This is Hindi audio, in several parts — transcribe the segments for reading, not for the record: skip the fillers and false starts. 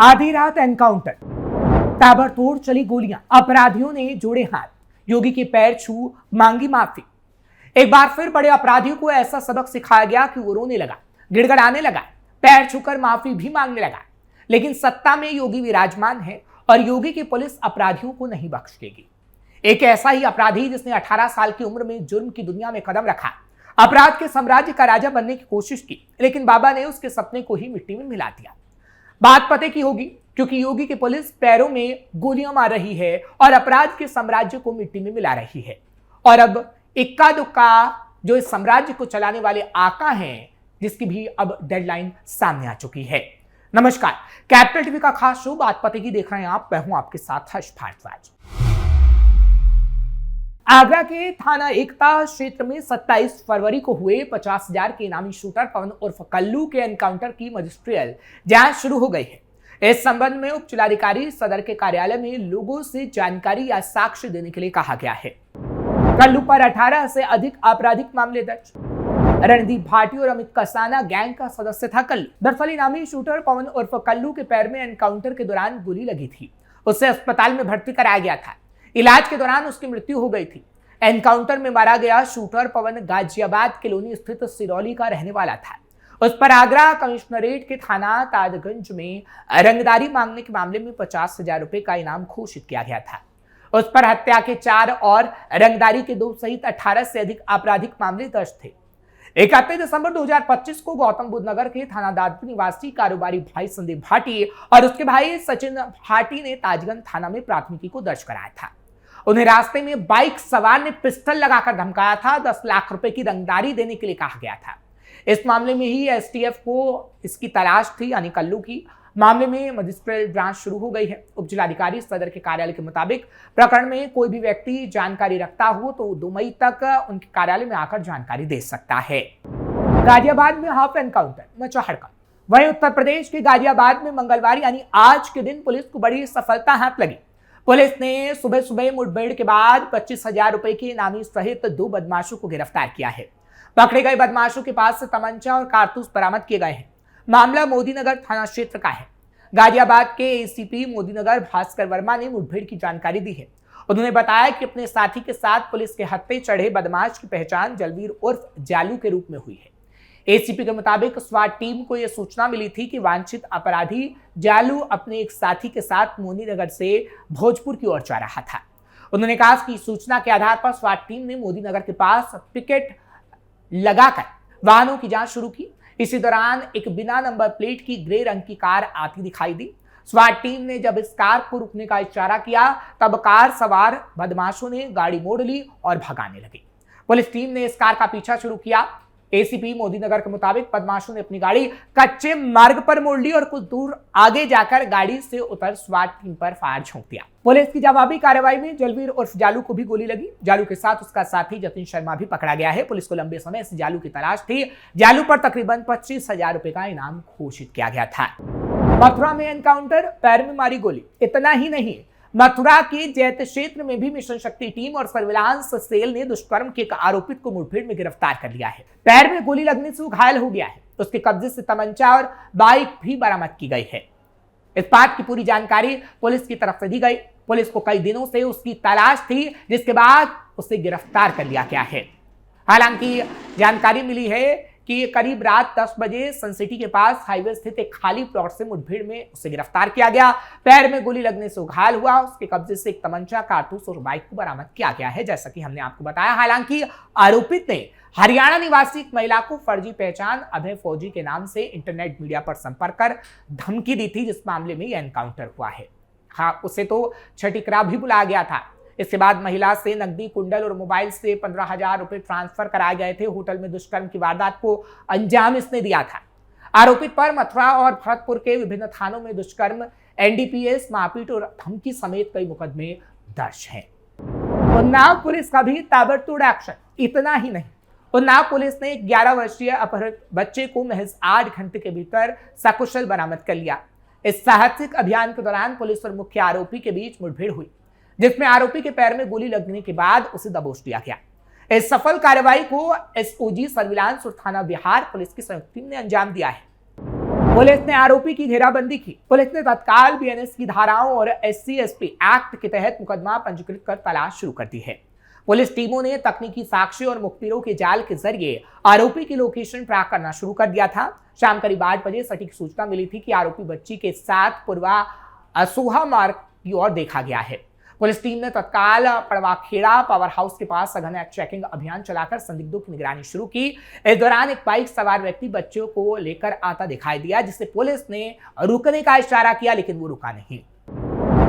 आधी रात एनकाउंटर, ताबड़तोड़ चली गोलियां, अपराधियों ने जोड़े हाथ, योगी के पैर छू मांगी माफी। एक बार फिर बड़े अपराधियों को ऐसा सबक सिखाया गया कि वो रोने लगा, गिड़गिड़ाने लगा, पैर छूकर माफी भी मांगने लगा। लेकिन सत्ता में योगी विराजमान है और योगी की पुलिस अपराधियों को नहीं बख्शेगी। एक ऐसा ही अपराधी जिसने 18 साल की उम्र में जुर्म की दुनिया में कदम रखा, अपराध के साम्राज्य का राजा बनने की कोशिश की, लेकिन बाबा ने उसके सपने को ही मिट्टी में मिला दिया। बात पते की होगी, क्योंकि योगी की पुलिस पैरों में गोलियां मार रही है और अपराध के साम्राज्य को मिट्टी में मिला रही है। और अब इक्का दुक्का जो इस साम्राज्य को चलाने वाले आका हैं, जिसकी भी अब डेडलाइन सामने आ चुकी है। नमस्कार, कैपिटल टीवी का खास शो बात पते की देख रहे हैं आप। मैं हूं आपके साथ हर्ष भारद्वाज। आगरा के थाना एकता क्षेत्र में 27 फरवरी को हुए 50,000 के इनामी शूटर पवन उर्फ कल्लू के एनकाउंटर की मजिस्ट्रियल जांच शुरू हो गई है। इस संबंध में उप जिलाधिकारी सदर के कार्यालय में लोगों से जानकारी या साक्ष्य देने के लिए कहा गया है। कल्लू पर 18 से अधिक आपराधिक मामले दर्ज। रणदीप भाटी और अमित कसाना गैंग का सदस्य था कल्लू। दरअसल इनामी शूटर पवन उर्फ कल्लू के पैर में एनकाउंटर के दौरान गोली लगी थी। उसे अस्पताल में भर्ती कराया गया था। इलाज के दौरान उसकी मृत्यु हो गई थी। एनकाउंटर में मारा गया शूटर पवन गाजियाबाद कॉलोनी स्थित सिरौली का रहने वाला था। उस पर आगरा कमिश्नरेट के थाना ताजगंज में रंगदारी मांगने के मामले में 50,000 रुपए का इनाम घोषित किया गया था। उस पर हत्या के 4 और रंगदारी के 2 सहित 18 से अधिक आपराधिक मामले दर्ज थे। 31 दिसंबर 2025 को गौतम बुद्ध नगर के थाना दादरी निवासी कारोबारी भाई संदीप भाटी और उसके भाई सचिन भाटी ने ताजगंज थाना में प्राथमिकी को दर्ज कराया था। उन्हें रास्ते में बाइक सवार ने पिस्टल लगाकर धमकाया था। 10 लाख रुपए की रंगदारी देने के लिए कहा गया था। इस मामले में ही एसटीएफ को इसकी तलाश थी, यानी कल्लू की। मामले में मजिस्ट्रियल जांच शुरू हो गई है। उप जिलाधिकारी सदर के कार्यालय के मुताबिक प्रकरण में कोई भी व्यक्ति जानकारी रखता हो तो 2 मई तक उनके कार्यालय में आकर जानकारी दे सकता है। गाजियाबाद में हाफ एनकाउंटर मचा हड़कंप। वहीं उत्तर प्रदेश के गाजियाबाद में मंगलवार यानी आज के दिन पुलिस को बड़ी सफलता हाथ लगी। पुलिस ने सुबह सुबह मुठभेड़ के बाद 25,000 रुपए के इनामी सहित 2 बदमाशों को गिरफ्तार किया है। पकड़े गए बदमाशों के पास से तमंचा और कारतूस बरामद किए गए हैं। मामला मोदीनगर थाना क्षेत्र का है। गाजियाबाद के एसीपी मोदीनगर भास्कर वर्मा ने मुठभेड़ की जानकारी दी है। उन्होंने बताया कि अपने साथी के साथ पुलिस के हत्थे चढ़े बदमाश की पहचान जलवीर उर्फ जालू के रूप में हुई है। एसीपी के मुताबिक स्वाट टीम को यह सूचना मिली थी कि वांछित अपराधी जालू अपने एक साथी के साथ मोदीनगर से भोजपुर की ओर जा रहा था। उन्होंने कहा कि सूचना के आधार पर स्वाट टीम ने मोदीनगर के पास पिकेट लगाकर वाहनों की जांच शुरू की। इसी दौरान एक बिना नंबर प्लेट की ग्रे रंग की कार आती दिखाई दी। स्वाट टीम ने जब इस कार को रुकने का इशारा किया तब कार सवार बदमाशों ने गाड़ी मोड़ ली और भगाने लगे। पुलिस टीम ने इस कार का पीछा शुरू किया। एसीपी मोदीनगर के मुताबिक बदमाशों ने अपनी गाड़ी कच्चे मार्ग पर मोड़ ली और कुछ दूर आगे जाकर गाड़ी से उतर स्वाट टीम पर फायर झोंक दिया। पुलिस की जवाबी कार्रवाई में जलवीर उर्फ जालू को भी गोली लगी। जालू के साथ उसका साथी जतिन शर्मा भी पकड़ा गया है। पुलिस को लंबे समय से जालू की तलाश थी। जालू पर तकरीबन 25,000 रुपए का इनाम घोषित किया गया था। मथुरा में एनकाउंटर, पैर में मारी गोली। इतना ही नहीं, मथुरा के जैत क्षेत्र में भी मिशन शक्ति टीम और सर्विलांस सेल ने दुष्कर्म के एक आरोपित को मुठभेड़ में गिरफ्तार कर लिया है। पैर में गोली लगने से वो घायल हो गया है। उसके कब्जे से तमंचा और बाइक भी बरामद की गई है। इस बात की पूरी जानकारी पुलिस की तरफ से दी गई। पुलिस को कई दिनों से उसकी तलाश थी, जिसके बाद उसे गिरफ्तार कर लिया गया है। हालांकि जानकारी मिली है कि करीब रात 10 बजे सनसिटी के पास हाईवे स्थित एक खाली प्लॉट से मुठभेड़ में उसे गिरफ्तार किया गया। पैर में गोली लगने से घायल हुआ। उसके कब्जे से एक तमंचा, कारतूस और बाइक को बरामद किया गया है, जैसा कि हमने आपको बताया। हालांकि आरोपित ने हरियाणा निवासी एक महिला को फर्जी पहचान अभय फौजी के नाम से इंटरनेट मीडिया पर संपर्क कर धमकी दी थी, जिस मामले में यह एनकाउंटर हुआ है। हाँ, उसे तो छठीकरा भी बुलाया गया था। इसके बाद महिला से नकदी, कुंडल और मोबाइल से 15,000 रुपए ट्रांसफर कराए गए थे। होटल में दुष्कर्म की वारदात को अंजाम इसने दिया था। आरोपित पर मथुरा और भरतपुर के विभिन्न थानों में दुष्कर्म, एनडीपीएस, मारपीट और धमकी समेत कई मुकदमे दर्ज हैं। उन्नाव पुलिस का भी ताबड़तोड़ एक्शन। इतना ही नहीं, उन्नाव पुलिस ने 11 वर्षीय अपहृत बच्चे को महज 8 घंटे के भीतर सकुशल बरामद कर लिया। इस साहसिक अभियान के दौरान पुलिस और मुख्य आरोपी के बीच मुठभेड़ हुई, जिसमें आरोपी के पैर में गोली लगने के बाद उसे दबोच दिया गया। इस सफल कार्रवाई को एसओजी सर्विलांस और थाना बिहार पुलिस की संयुक्त टीम ने अंजाम दिया है। पुलिस ने आरोपी की घेराबंदी की। पुलिस ने तत्काल बीएनएस की धाराओं और SC/ST एक्ट के तहत मुकदमा पंजीकृत कर तलाश शुरू कर दी है। पुलिस टीमों ने तकनीकी साक्ष्य और मुखबिरों के जाल के जरिए आरोपी की लोकेशन ट्रैक करना शुरू कर दिया था। शाम करीब 8 बजे सटीक सूचना मिली थी कि आरोपी बच्ची के साथ पूर्वा असोहा मार्ग की ओर देखा गया है। पुलिस टीम ने तत्काल पड़वाखेड़ा पावर हाउस के पास सघन चेकिंग अभियान चलाकर संदिग्धों की निगरानी शुरू की। इस दौरान एक बाइक सवार व्यक्ति बच्चों को लेकर आता दिखाई दिया, जिसे पुलिस ने रुकने का इशारा किया, लेकिन वो रुका नहीं।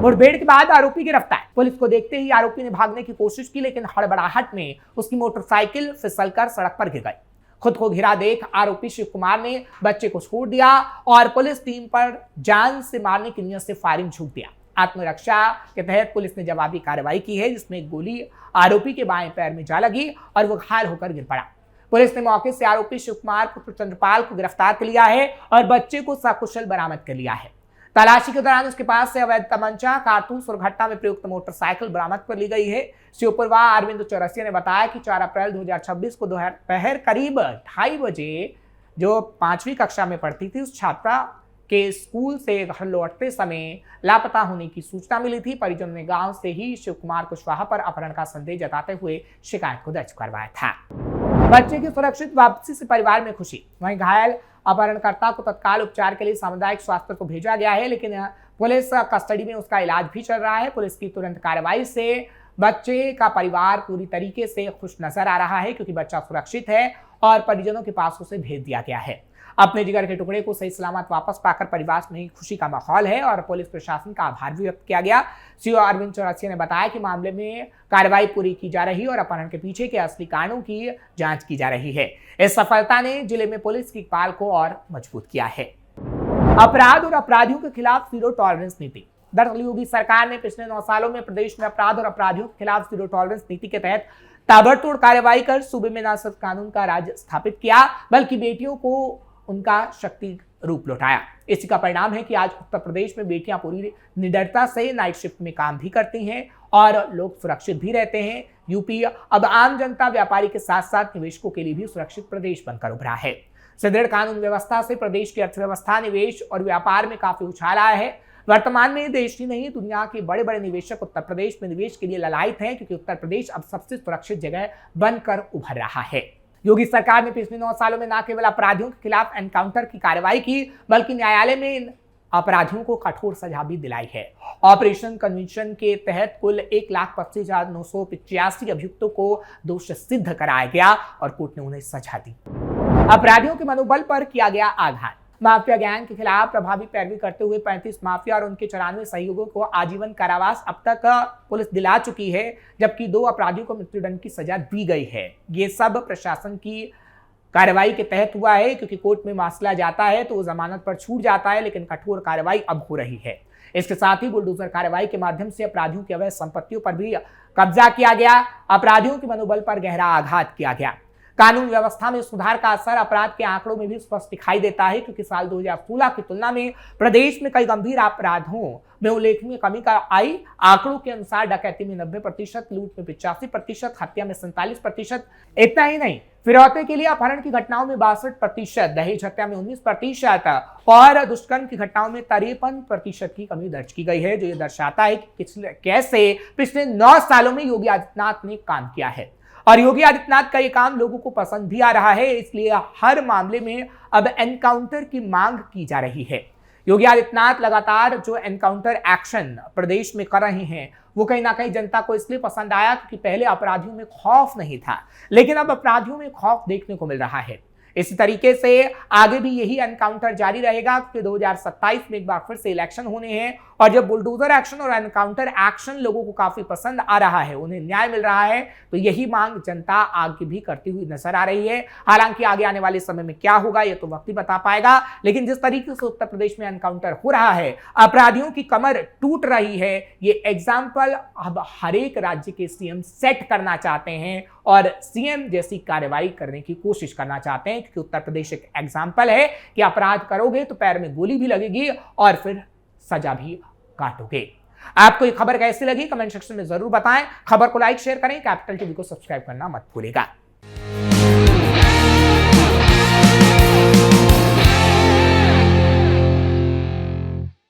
मुठभेड़ के बाद आरोपी गिरफ्तार। पुलिस को देखते ही आरोपी ने भागने की कोशिश की, लेकिन हड़बड़ाहट में उसकी मोटरसाइकिल फिसलकर सड़क पर गिर गई। खुद को घिरा देख आरोपी शिव कुमार ने बच्चे को छोड़ दिया और पुलिस टीम पर जान से मारने की नियत से फायरिंग झोंक दिया। आत्मरक्षा के तहत पुलिस ने जवाबी कार्रवाई की है, जिसमें एक गोली आरोपी के बाएं पैर में जा लगी और वो घायल होकर गिर पड़ा। पुलिस ने मौके से आरोपी शिव कुमार पुत्र चंद्रपाल को गिरफ्तार कर लिया है और बच्चे को सकुशल बरामद कर लिया है। तलाशी के दौरान उसके पास से अवैध तमंचा, कारतूस और घटना में प्रयुक्त मोटरसाइकिल बरामद कर ली गई है। शिवपुरवा अरविंद चौरसिया ने बताया कि 4 अप्रैल 2026 को दोपहर करीब 2:30 बजे जो 5वीं कक्षा में पढ़ती थी, उस छात्रा के स्कूल से घर लौटते समय लापता होने की सूचना मिली थी। परिजनों ने गांव से ही शिव कुमार कुशवाहा पर अपहरण का संदेह जताते हुए शिकायत को दर्ज करवाया था। बच्चे की सुरक्षित वापसी से परिवार में खुशी। वहीं घायल अपहरणकर्ता को तत्काल उपचार के लिए सामुदायिक स्वास्थ्य को भेजा गया है, लेकिन पुलिस कस्टडी में उसका इलाज भी चल रहा है। पुलिस की तुरंत कार्रवाई से बच्चे का परिवार पूरी तरीके से खुश नजर आ रहा है, क्योंकि बच्चा सुरक्षित है और परिजनों के पास उसे भेज दिया गया है। अपने जिगर के टुकड़े को सही सलामत वापस पाकर परिवार में खुशी का माहौल है और पुलिस प्रशासन का आभार भी व्यक्त किया गया। सीओ अरविंद चौरसिया ने बताया कि मामले में कार्रवाई पूरी की जा रही है और अपहरण के पीछे के असली कारणों की जांच की जा रही है। इस सफलता ने जिले में पुलिस की पाल को और मजबूत किया है। अपराध और अपराधियों के खिलाफ जीरो टॉलरेंस नीति। दरअसल योगी सरकार ने पिछले 9 सालों में प्रदेश में अपराध और अपराधियों के खिलाफ जीरो टॉलरेंस नीति के तहत ताबड़तोड़ कार्रवाई कर सूबे में न सिर्फ कानून का राज स्थापित किया, बल्कि बेटियों को उनका शक्ति रूप लौटाया। इसी का परिणाम है कि आज उत्तर प्रदेश में बेटियां पूरी निडरता से नाइट शिफ्ट में काम भी करती हैं और लोग सुरक्षित भी रहते हैं। यूपी अब आम जनता, व्यापारी के साथ साथ निवेशकों के लिए भी सुरक्षित प्रदेश बनकर उभरा है। सुदृढ़ कानून व्यवस्था से प्रदेश की अर्थव्यवस्था, निवेश और व्यापार में काफी उछाल आया है। वर्तमान में देश ही नहीं, दुनिया के बड़े बड़े निवेशक उत्तर प्रदेश में निवेश के लिए ललायत हैं, क्योंकि उत्तर प्रदेश अब सबसे सुरक्षित जगह बनकर उभर रहा है। योगी सरकार ने पिछले 9 सालों में न केवल अपराधियों के खिलाफ एनकाउंटर की कार्रवाई की, बल्कि न्यायालय में इन अपराधियों को कठोर सजा भी दिलाई है। ऑपरेशन कन्विक्शन के तहत कुल 1,25,985 अभियुक्तों को दोषी सिद्ध कराया गया और कोर्ट ने उन्हें सजा दी। अपराधियों के मनोबल पर किया गया आघात। माफिया गैंग के खिलाफ प्रभावी पैरवी करते हुए 35 माफिया और उनके 94 सहयोगियों को आजीवन कारावास अब तक पुलिस दिला चुकी है, जबकि 2 अपराधियों को मृत्युदंड की सजा दी गई है। ये सब प्रशासन की कार्रवाई के तहत हुआ है, क्योंकि कोर्ट में मामला जाता है तो वो जमानत पर छूट जाता है, लेकिन कठोर कार्रवाई अब हो रही है। इसके साथ ही बुलडोजर कार्रवाई के माध्यम से अपराधियों की अवैध संपत्तियों पर भी कब्जा किया गया। अपराधियों के मनोबल पर गहरा आघात किया गया। कानून व्यवस्था में सुधार का असर अपराध के आंकड़ों में भी स्पष्ट दिखाई देता है, क्योंकि साल 2016 की तुलना में प्रदेश में कई गंभीर अपराधों में उल्लेखनीय कमी का आई। आंकड़ों के अनुसार डकैती में 90%, लूट में 85%, हत्या में 47%। इतना ही नहीं, फिरौते के लिए अपहरण की घटनाओं में 62%, दहेज हत्या में 19% और दुष्कर्म की घटनाओं में 53% की कमी दर्ज की गई है, जो ये दर्शाता है कि कैसे पिछले 9 सालों में योगी आदित्यनाथ ने काम किया है। और योगी आदित्यनाथ का ये काम लोगों को पसंद भी आ रहा है, इसलिए हर मामले में अब एनकाउंटर की मांग की जा रही है। योगी आदित्यनाथ लगातार जो एनकाउंटर एक्शन प्रदेश में कर रहे हैं, वो कहीं ना कहीं जनता को इसलिए पसंद आया क्योंकि पहले अपराधियों में खौफ नहीं था, लेकिन अब अपराधियों में खौफ देखने को मिल रहा है। इसी तरीके से आगे भी यही एनकाउंटर जारी रहेगा, क्योंकि 2027 में एक बार फिर से इलेक्शन होने हैं और जब बुलडोजर एक्शन और एनकाउंटर एक्शन लोगों को काफी पसंद आ रहा है, उन्हें न्याय मिल रहा है, तो यही मांग जनता आगे भी करती हुई नजर आ रही है। हालांकि आगे आने वाले समय में क्या होगा ये तो वक्त ही बता पाएगा, लेकिन जिस तरीके से उत्तर प्रदेश में एनकाउंटर हो रहा है, अपराधियों की कमर टूट रही है, ये एग्जाम्पल अब हर एक राज्य के सीएम सेट करना चाहते हैं और सीएम जैसी कार्रवाई करने की कोशिश करना चाहते हैं, क्योंकि उत्तर प्रदेश एक एग्जाम्पल है कि अपराध करोगे तो पैर में गोली भी लगेगी और फिर सजा भी काटोगे। आपको ये खबर कैसी लगी कमेंट सेक्शन में जरूर बताएं। खबर को लाइक शेयर करें, कैपिटल टीवी को सब्सक्राइब करना मत भूलिएगा।